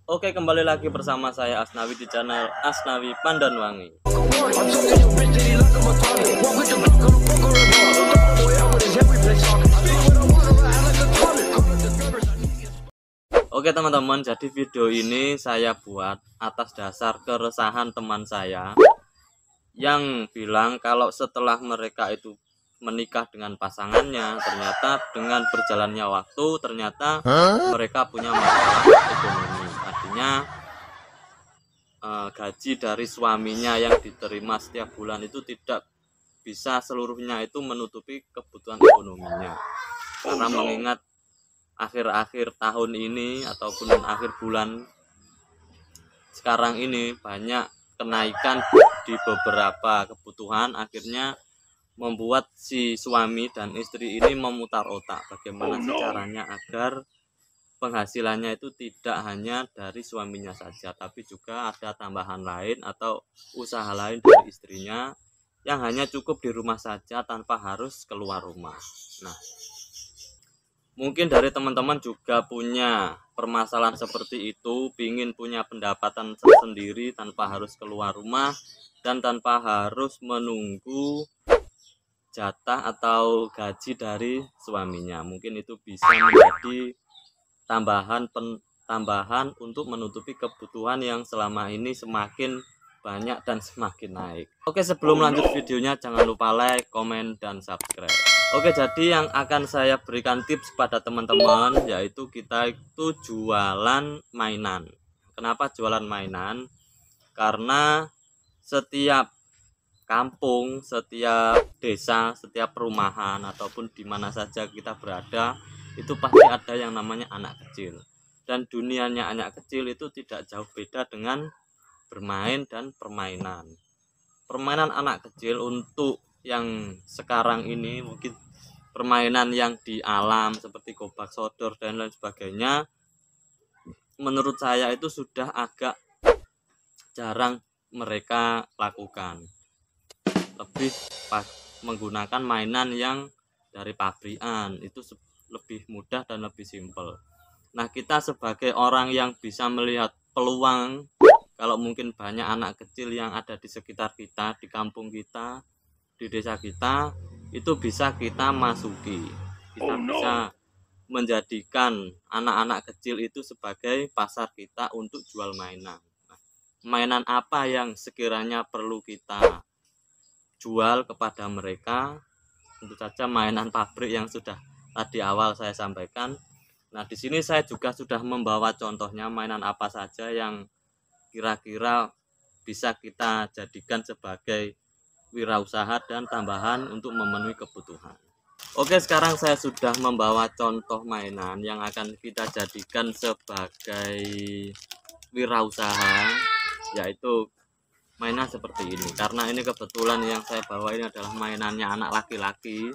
Oke, kembali lagi bersama saya Asnawi di channel Asnawi Pandanwangi. Oke teman-teman, jadi video ini saya buat atas dasar keresahan teman saya yang bilang kalau setelah mereka itu menikah dengan pasangannya, ternyata dengan berjalannya waktu ternyata mereka punya masalah ekonomi. Artinya gaji dari suaminya yang diterima setiap bulan itu tidak bisa seluruhnya itu menutupi kebutuhan ekonominya. Karena mengingat akhir-akhir tahun ini ataupun akhir bulan sekarang ini banyak kenaikan di beberapa kebutuhan, akhirnya membuat si suami dan istri ini memutar otak bagaimana sih caranya agar penghasilannya itu tidak hanya dari suaminya saja, tapi juga ada tambahan lain atau usaha lain dari istrinya yang hanya cukup di rumah saja tanpa harus keluar rumah. Nah, mungkin dari teman-teman juga punya permasalahan seperti itu, pingin punya pendapatan sendiri tanpa harus keluar rumah dan tanpa harus menunggu jatah atau gaji dari suaminya. Mungkin itu bisa menjadi tambahan untuk menutupi kebutuhan yang selama ini semakin banyak dan semakin naik. Oke, sebelum lanjut videonya jangan lupa like, komen, dan subscribe. Oke, jadi yang akan saya berikan tips pada teman-teman yaitu kita itu jualan mainan. Kenapa jualan mainan? Karena setiap kampung, setiap desa, setiap perumahan ataupun di mana saja kita berada itu pasti ada yang namanya anak kecil. Dan dunianya anak kecil itu tidak jauh beda dengan bermain dan permainan. Permainan anak kecil untuk yang sekarang ini mungkin permainan yang di alam seperti gobak sodor dan lain sebagainya, menurut saya itu sudah agak jarang mereka lakukan. Lebih menggunakan mainan yang dari pabrikan, itu lebih mudah dan lebih simpel. Nah, kita sebagai orang yang bisa melihat peluang, kalau mungkin banyak anak kecil yang ada di sekitar kita, di kampung kita, di desa kita, itu bisa kita masuki. Kita bisa menjadikan anak-anak kecil itu sebagai pasar kita untuk jual mainan. Nah, mainan apa yang sekiranya perlu kita jual kepada mereka? Tentu saja mainan pabrik yang sudah tadi awal saya sampaikan. Nah, di sini saya juga sudah membawa contohnya mainan apa saja yang kira-kira bisa kita jadikan sebagai wirausaha dan tambahan untuk memenuhi kebutuhan. Oke, sekarang saya sudah membawa contoh mainan yang akan kita jadikan sebagai wirausaha, yaitu mainan seperti ini. Karena ini kebetulan yang saya bawa ini adalah mainannya anak laki-laki,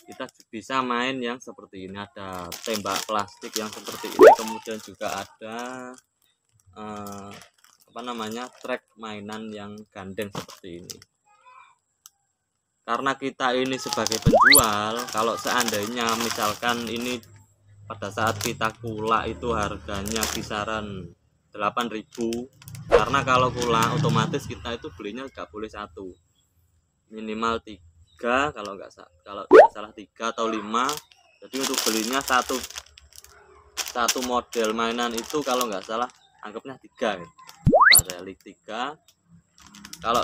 kita bisa main yang seperti ini. Ada tembak plastik yang seperti ini, kemudian juga ada trek mainan yang gandeng seperti ini. Karena kita ini sebagai penjual, kalau seandainya misalkan ini pada saat kita kulak itu harganya kisaran 8.000, karena kalau kulak otomatis kita itu belinya nggak boleh satu, minimal 3, kalau nggak salah 3 atau 5. Jadi untuk belinya satu model mainan itu kalau nggak salah anggapnya 3 ya. Saya 3, kalau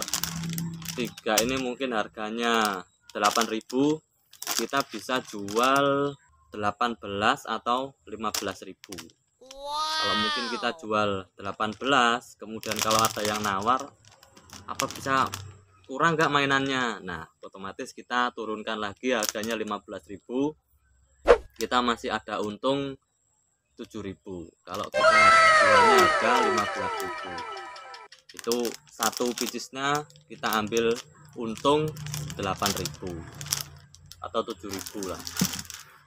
3 ini mungkin harganya 8.000, kita bisa jual 18 atau 15.000. Kalau mungkin kita jual 18, kemudian kalau ada yang nawar, apa bisa kurang nggak mainannya? Nah, otomatis kita turunkan lagi harganya 15.000, kita masih ada untung 7.000. Kalau kita jualnya harga 15.000, itu satu piecesnya kita ambil untung 8.000 atau 7.000 lah.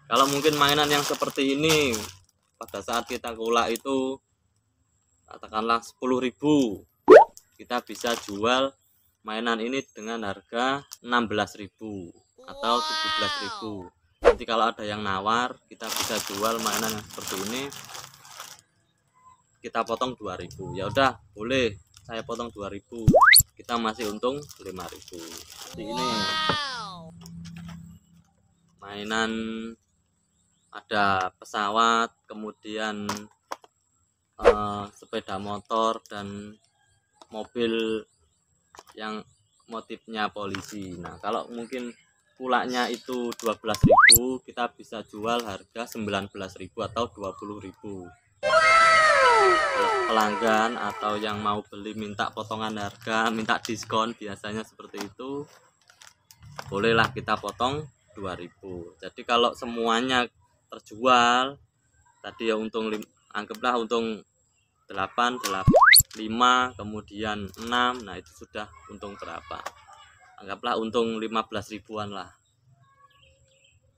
Kalau mungkin mainan yang seperti ini pada saat kita kulak itu katakanlah 10.000, kita bisa jual mainan ini dengan harga 16.000 atau 17.000. Nanti kalau ada yang nawar, kita bisa jual mainan yang seperti ini kita potong 2.000. Ya udah, boleh saya potong 2.000, kita masih untung 5.000. Seperti ini mainan, ada pesawat, kemudian sepeda motor dan mobil yang motifnya polisi. Nah, kalau mungkin kulaknya itu 12.000, kita bisa jual harga 19.000 atau 20.000. Pelanggan atau yang mau beli minta potongan harga, minta diskon, biasanya seperti itu, bolehlah kita potong 2.000. Jadi kalau semuanya terjual tadi ya untung, anggaplah untung 8, 5, kemudian 6, nah itu sudah untung berapa, anggaplah untung 15 ribuan lah.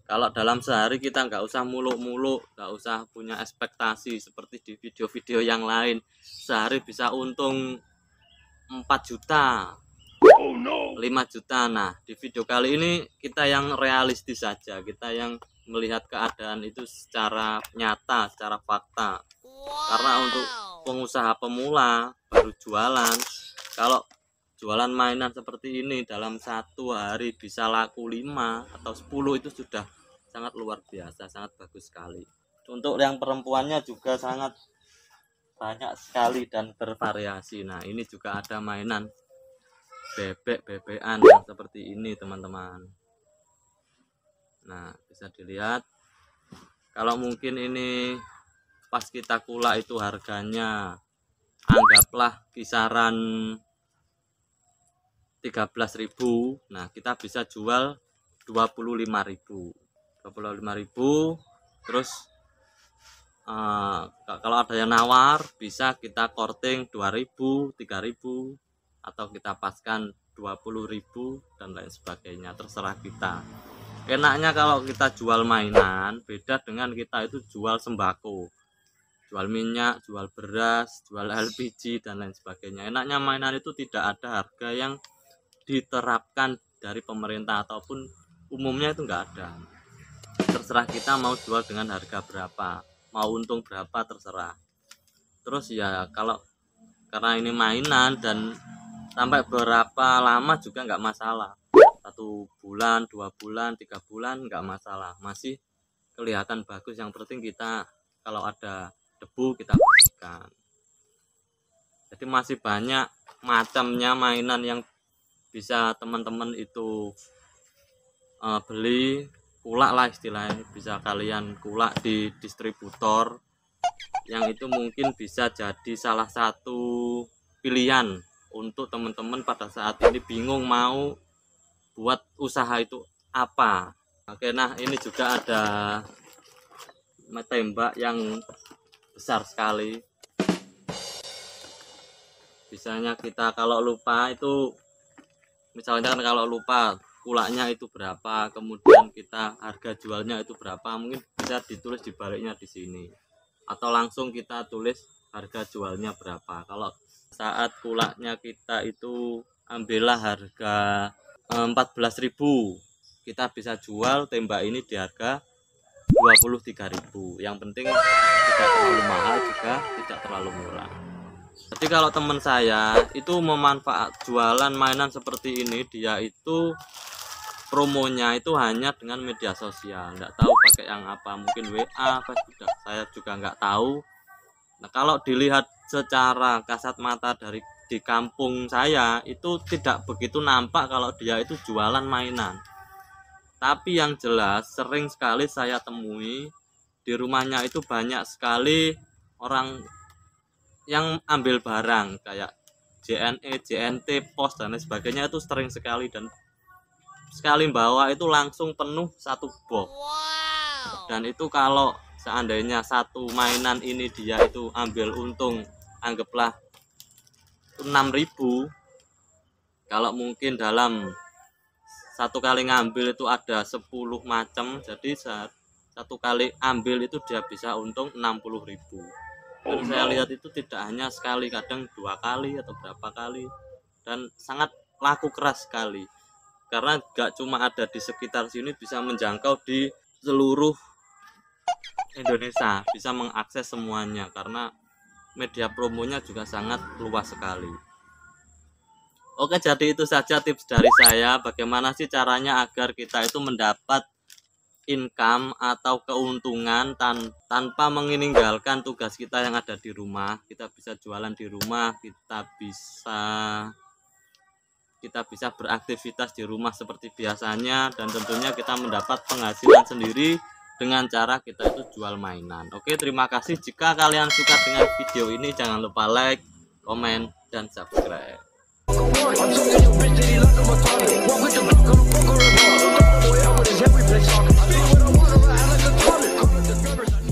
Kalau dalam sehari kita nggak usah muluk-muluk, nggak usah punya ekspektasi seperti di video-video yang lain, sehari bisa untung 4 juta, 5 juta. Nah, di video kali ini kita yang realistis saja, kita yang melihat keadaan itu secara nyata, secara fakta. Karena untuk pengusaha pemula baru jualan, kalau jualan mainan seperti ini dalam satu hari bisa laku 5 atau 10, itu sudah sangat luar biasa, sangat bagus sekali. Untuk yang perempuannya juga sangat banyak sekali dan bervariasi. Nah, ini juga ada mainan bebek-bebekan yang seperti ini teman-teman. Nah, bisa dilihat, kalau mungkin ini pas kita kulak itu harganya anggaplah kisaran 13.000, nah kita bisa jual 25.000. Terus kalau ada yang nawar bisa kita korting 2.000, 3.000, atau kita paskan 20.000 dan lain sebagainya, terserah kita. Enaknya kalau kita jual mainan beda dengan kita itu jual sembako, jual minyak, jual beras, jual LPG dan lain sebagainya. Enaknya mainan itu tidak ada harga yang diterapkan dari pemerintah ataupun umumnya itu enggak ada. Terserah kita mau jual dengan harga berapa, mau untung berapa, terserah. Terus ya kalau karena ini mainan dan sampai berapa lama juga enggak masalah. 1 bulan, 2 bulan, 3 bulan enggak masalah, masih kelihatan bagus. Yang penting kita kalau ada debu kita bersihkan. Jadi masih banyak macamnya mainan yang bisa teman-teman itu beli, kulak lah istilahnya, bisa kalian kulak di distributor yang itu mungkin bisa jadi salah satu pilihan untuk teman-teman pada saat ini bingung mau buat usaha itu apa. Oke, nah ini juga ada tembak yang besar sekali. Biasanya kita kalau lupa itu, misalnya kan kalau lupa kulaknya itu berapa, kemudian kita harga jualnya itu berapa, mungkin bisa ditulis di baliknya di sini, atau langsung kita tulis harga jualnya berapa. Kalau saat kulaknya kita itu ambillah harga 14.000, kita bisa jual tembak ini di harga 23.000. Yang penting tidak terlalu mahal juga tidak terlalu murah. Jadi kalau teman saya itu memanfaat jualan mainan seperti ini, dia itu promonya itu hanya dengan media sosial, nggak tahu pakai yang apa, mungkin WA apa sudah, saya juga nggak tahu. Nah, kalau dilihat secara kasat mata dari di kampung saya itu tidak begitu nampak kalau dia itu jualan mainan. Tapi yang jelas sering sekali saya temui di rumahnya itu banyak sekali orang yang ambil barang kayak JNE, JNT, pos dan lain sebagainya, itu sering sekali, dan sekali bawa itu langsung penuh satu box. Dan itu kalau seandainya satu mainan ini dia itu ambil untung anggaplah 6.000, kalau mungkin dalam satu kali ngambil itu ada 10 macam, jadi satu kali ambil itu dia bisa untung 60.000. Dan saya lihat itu tidak hanya sekali, kadang 2 kali atau berapa kali, dan sangat laku keras sekali. Karena gak cuma ada di sekitar sini, bisa menjangkau di seluruh Indonesia, bisa mengakses semuanya. Karena media promonya juga sangat luas sekali. Oke, jadi itu saja tips dari saya. Bagaimana sih caranya agar kita itu mendapat income atau keuntungan tanpa meninggalkan tugas kita yang ada di rumah. Kita bisa jualan di rumah, kita bisa beraktivitas di rumah seperti biasanya, dan tentunya kita mendapat penghasilan sendiri dengan cara kita itu jual mainan. Oke, terima kasih. Jika kalian suka dengan video ini, jangan lupa like, komen, dan subscribe. I'm talking your bitch that he like on my target. Walk with the block, I'm a fucker and boy, I'm with his every place talking. I do what I want, I like a target.